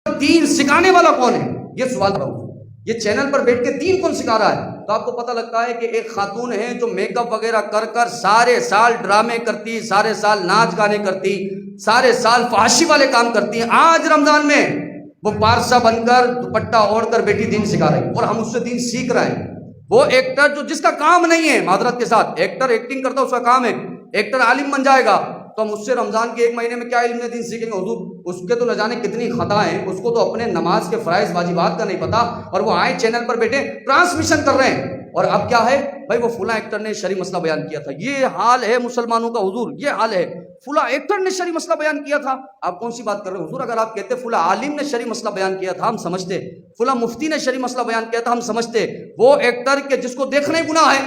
دین سکھانے والا کون ہے؟ یہ سوال کر رہا ہوں. یہ چینل پر بیٹھ کے دین کون سکھا رہا ہے؟ تو آپ کو پتہ لگتا ہے کہ ایک خاتون ہے جو میک اپ وغیرہ کر کر سارے سال ڈرامے کرتی، سارے سال ناچ گانے کرتی، سارے سال فحاشی والے کام کرتی ہیں. آج رمضان میں وہ پارسا بن کر دوپٹہ اوڑھ کر بیٹی دین سکھا رہی ہے، اور ہم اس سے دین سیکھ رہے ہیں. وہ ایکٹر جو جس کا کام نہیں ہے، معذرت کے ساتھ، ایکٹر ایکٹنگ کرتا ہے، اس کا کام ہے. ایکٹر عالم بن جائے گا تو ہم اس سے رمضان کے ایک مہینے میں کیا علم دین سیکھیں گے؟ حضور اس کے تو نہ جانے کتنی خطائیں، اس کو تو اپنے نماز کے فرائض واجبات کا نہیں پتا، اور وہ آئے چینل پر بیٹھے ٹرانسمیشن کر رہے ہیں. اور اب کیا ہے بھائی، وہ فلاں ایکٹر نے شرعی مسئلہ بیان کیا تھا. یہ حال ہے مسلمانوں کا حضور، یہ حال ہے. فلاں ایکٹر نے شرعی مسئلہ بیان کیا تھا. آپ کون سی بات کر رہے ہیں حضور؟ اگر آپ کہتے فلاں عالم نے شرعی مسئلہ بیان کیا تھا ہم سمجھتے، فلاں مفتی نے شرعی مسئلہ بیان کیا تھا ہم سمجھتے. وہ ایکٹر کے جس کو دیکھنا ہی گناہ ہے،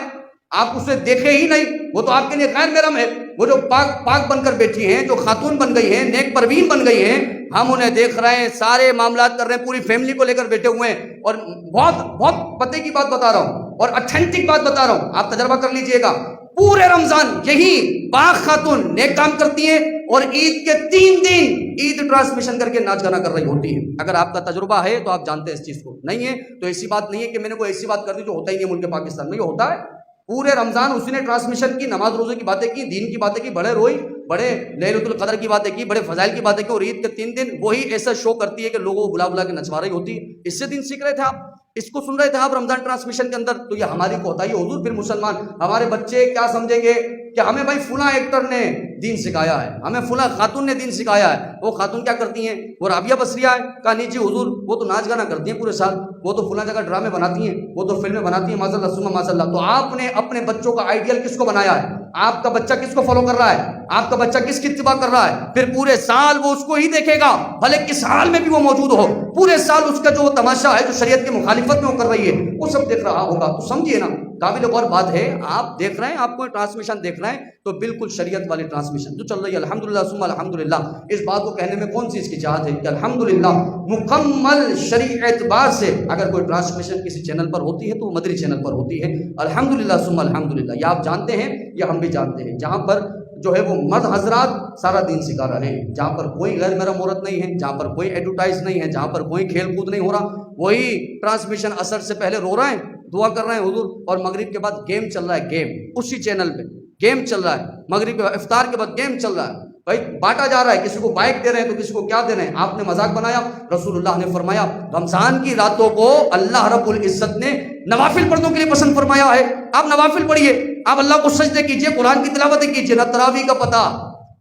آپ اسے دیکھے ہی نہیں، وہ تو آپ کے لیے غیر محرم ہے. وہ جو پاک بن کر بیٹھی ہیں، جو خاتون بن گئی ہیں، نیک پروین بن گئی ہیں، ہم انہیں دیکھ رہے ہیں، سارے معاملات کر رہے ہیں، پوری فیملی کو لے کر بیٹھے ہوئے ہیں. اور بہت پتے کی بات بتا رہا ہوں اور اتھینٹک بات بتا رہا ہوں، آپ تجربہ کر لیجئے گا. پورے رمضان یہی پاک خاتون نیک کام کرتی ہیں، اور عید کے 3 دن عید ٹرانسمیشن کر کے ناچ گانا کر رہی ہوتی ہے. اگر آپ کا تجربہ ہے تو آپ جانتے ہیں اس چیز کو، نہیں ہے تو ایسی بات نہیں ہے کہ میں نے کوئی ایسی بات کر دی جو ہوتا ہی نہیں ہے ملک پاکستان میں. یہ ہوتا ہے. پورے رمضان اسی نے ٹرانسمیشن کی، نماز روزے کی باتیں کی، دین کی باتیں کی، بڑے روئی، بڑے لیلۃ القدر کی باتیں کی، بڑے فضائل کی باتیں کی، اور عید کے 3 دن وہی ایسا شو کرتی ہے کہ لوگوں کو بلا بلا کے نچوا رہی ہوتی ہے. اس سے دین سیکھ رہے تھے آپ، اس کو سن رہے تھے آپ رمضان ٹرانسمیشن کے اندر. تو یہ ہماری کوتاہی ہے حضور. پھر مسلمان ہمارے بچے کیا سمجھیں گے کہ ہمیں بھائی فلاں ایکٹر نے دین سکھایا ہے، ہمیں فلاں خاتون نے دین سکھایا ہے. وہ خاتون کیا کرتی ہیں؟ وہ رابعہ بصریہ ہے؟ کہا نہیں جی حضور، وہ تو ناچ گانا کرتی ہیں پورے سال، وہ تو فلاں جگہ ڈرامے بناتی ہیں، وہ تو فلمیں بناتی ہیں، ماشاء اللہ ثم ماشاء اللہ. تو آپ نے اپنے بچوں کا آئیڈیل کس کو بنایا ہے؟ آپ کا بچہ کس کو فالو کر رہا ہے؟ آپ کا بچہ کس کی اتباع کر رہا ہے؟ پھر پورے سال وہ اس کو ہی دیکھے گا، بھلے کس حال میں بھی وہ موجود ہو. پورے سال اس کا جو تماشا ہے، جو شریعت کی مخالفت میں وہ کر رہی ہے، وہ سب دیکھ رہا ہوگا. تو سمجھیے نا، قابل غور بات ہے. آپ دیکھ رہے ہیں، آپ کوئی ٹرانسمیشن دیکھ رہے ہیں تو بالکل شریعت والی ٹرانسمیشن جو چل رہی ہے. الحمدللہ ثم الحمدللہ. اس بات کو کہنے میں کون سی اس کی چاہت ہے کہ الحمدللہ مکمل شرعی اعتبار سے اگر کوئی ٹرانسمیشن کسی چینل پر ہوتی ہے تو وہ مدری چینل پر ہوتی ہے. الحمدللہ ثم الحمدللہ. یہ آپ جانتے ہیں، یہ ہم بھی جانتے ہیں. جہاں پر جو ہے وہ مرد حضرات سارا دین سکھا رہے ہیں، جہاں پر کوئی غیر محرم عورت نہیں ہے، جہاں پر کوئی ایڈورٹائز نہیں ہے، جہاں پر کوئی کھیل کود نہیں ہو رہا، وہی ٹرانسمیشن اثر سے پہلے رو رہے ہیں، دعا کر رہے ہیں حضور، اور مغرب کے بعد گیم چل رہا ہے. گیم اسی چینل پہ گیم چل رہا ہے. مغرب کے افطار کے بعد گیم چل رہا ہے. بھائی بانٹا جا رہا ہے، کسی کو بائک دے رہے ہیں تو کسی کو کیا دے رہے ہیں. آپ نے مذاق بنایا. رسول اللہ نے فرمایا رمضان کی راتوں کو اللہ رب العزت نے نوافل پڑھنے کے لیے پسند فرمایا ہے. آپ نوافل پڑھیے، آپ اللہ کو سجدے کیجئے، قرآن کی تلاوتیں کیجئے. نہ تراویح کا پتہ،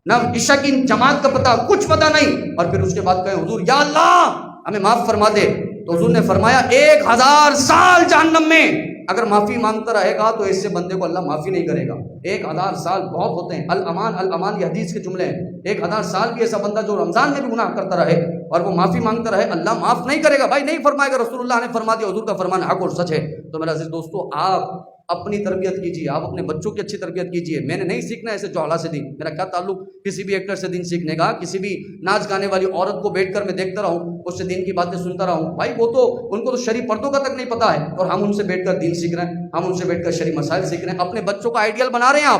نہ عشاء کی جماعت کا پتہ، کچھ پتہ نہیں. اور پھر اس کے بعد کہیں حضور یا اللہ ہمیں معاف فرما دے. تو حضور نے فرمایا 1000 سال جہنم میں اگر معافی مانگتا رہے گا تو ایسے بندے کو اللہ معافی نہیں کرے گا. 1000 سال بہت ہوتے ہیں. الامان الامان یہ حدیث کے جملے ہیں. 1000 سال بھی ایسا بندہ جو رمضان میں بھی گناہ کرتا رہے اور وہ معافی مانگتا رہے، اللہ معاف نہیں کرے گا. بھائی نہیں فرمائے گا، رسول اللہ نے فرما دیا، حضور کا فرمان حق اور سچ ہے. تو میرا عزیز دوستو، آپ اپنی تربیت کیجیے، آپ اپنے بچوں کی اچھی تربیت کیجیے. میں نے نہیں سیکھنا ایسے جوہلا سے دین. میرا کیا تعلق کسی بھی ایکٹر سے دین سیکھنے کا؟ کسی بھی ناچ گانے والی عورت کو بیٹھ کر میں دیکھتا رہوں، اس سے دین کی باتیں سنتا رہوں؟ بھائی وہ تو ان کو تو شرعی پردوں کا تک نہیں پتا ہے، اور ہم ان سے بیٹھ کر دین سیکھ رہے ہیں، ہم ان سے بیٹھ کر شرعی مسائل سیکھ رہے ہیں. اپنے بچوں کا آئیڈیل بنا رہے ہیں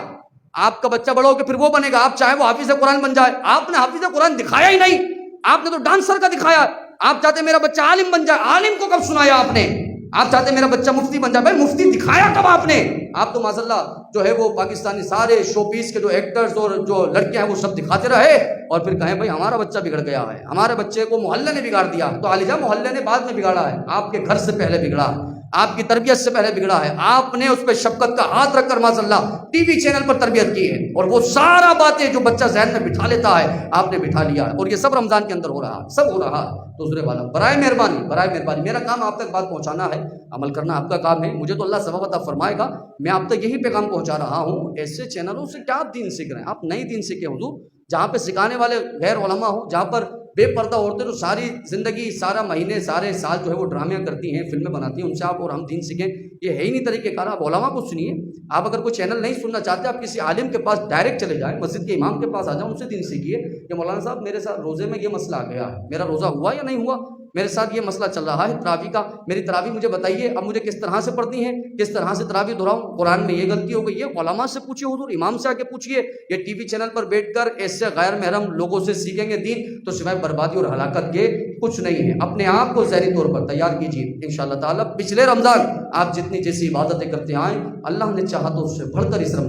آپ کا بچہ بڑا ہو کے پھر وہ بنے گا. آپ چاہیں وہ حافظ قرآن بن جائے، آپ نے حافظ قرآن دکھایا ہی نہیں، آپ نے تو ڈانسر کا دکھایا. آپ چاہتے میرا بچہ عالم بن جائے، عالم کو کب سنایا آپ نے؟ آپ چاہتے میرا بچہ مفتی بن جائے، بھائی مفتی دکھایا کب آپ نے؟ آپ تو ماشاء اللہ جو ہے وہ پاکستانی سارے شو پیس کے جو ایکٹرز اور جو لڑکیاں ہیں وہ سب دکھاتے رہے، اور پھر کہیں بھائی ہمارا بچہ بگڑ گیا ہے، ہمارے بچے کو محلے نے بگاڑ دیا. تو عالیجہ محلے نے بعد میں بگاڑا ہے، آپ کے گھر سے پہلے بگڑا ہے، آپ کی تربیت سے پہلے بگڑا ہے. آپ نے اس پہ شفقت کا ہاتھ رکھ کر ماشاء اللہ ٹی وی چینل پر تربیت کی ہے، اور وہ سارا باتیں جو بچہ ذہن میں بٹھا لیتا ہے آپ نے بٹھا لیا ہے. اور یہ سب رمضان کے اندر ہو رہا ہے، سب ہو رہا ہے. دوسرے والا برائے مہربانی میرا کام آپ تک بات پہنچانا ہے، عمل کرنا آپ کا کام ہے. مجھے تو اللہ ثواب عطا فرمائے گا. میں آپ تک یہی پیغام پہنچا رہا ہوں. ایسے چینلوں سے کیا آپ دین سیکھ رہے ہیں؟ آپ نئی دین سیکھیں حضور، جہاں پہ سکھانے والے غیر علماء ہوں، جہاں پر بے پردہ عورتیں جو ساری زندگی سارا مہینے سارے سال جو ہے وہ ڈرامے کرتی ہیں، فلمیں بناتی ہیں، ان سے آپ اور ہم دین سیکھیں. یہ ہے ہی نہیں طریقہ کار. آپ علماء کو سنیے. آپ اگر کوئی چینل نہیں سننا چاہتے، آپ کسی عالم کے پاس ڈائریکٹ چلے جائیں، مسجد کے امام کے پاس آ جائیں، ان سے دین سیکھیے کہ مولانا صاحب میرے ساتھ روزے میں یہ مسئلہ آ گیا ہے، میرا روزہ ہوا یا نہیں ہوا؟ میرے ساتھ یہ مسئلہ چل رہا ہے تراویح کا، میری تراویح مجھے بتائیے اب مجھے کس طرح سے پڑھنی ہے، کس طرح سے تراویح دہراؤں، قرآن میں یہ غلطی ہو گئی ہے، علماء سے پوچھیے، حضور امام سے آ کے پوچھیے۔ یہ ٹی وی چینل پر بیٹھ کر ایسے غیر محرم لوگوں سے سیکھیں گے دین تو سوائے بربادی اور ہلاکت کے کچھ نہیں ہے۔ اپنے آپ کو ذہنی طور پر تیار کیجیے، انشاءاللہ تعالی پچھلے رمضان آپ جتنی جیسی عبادتیں کرتے آئیں، اللہ نے چاہا تو اس سے بڑھ کر اس رمضان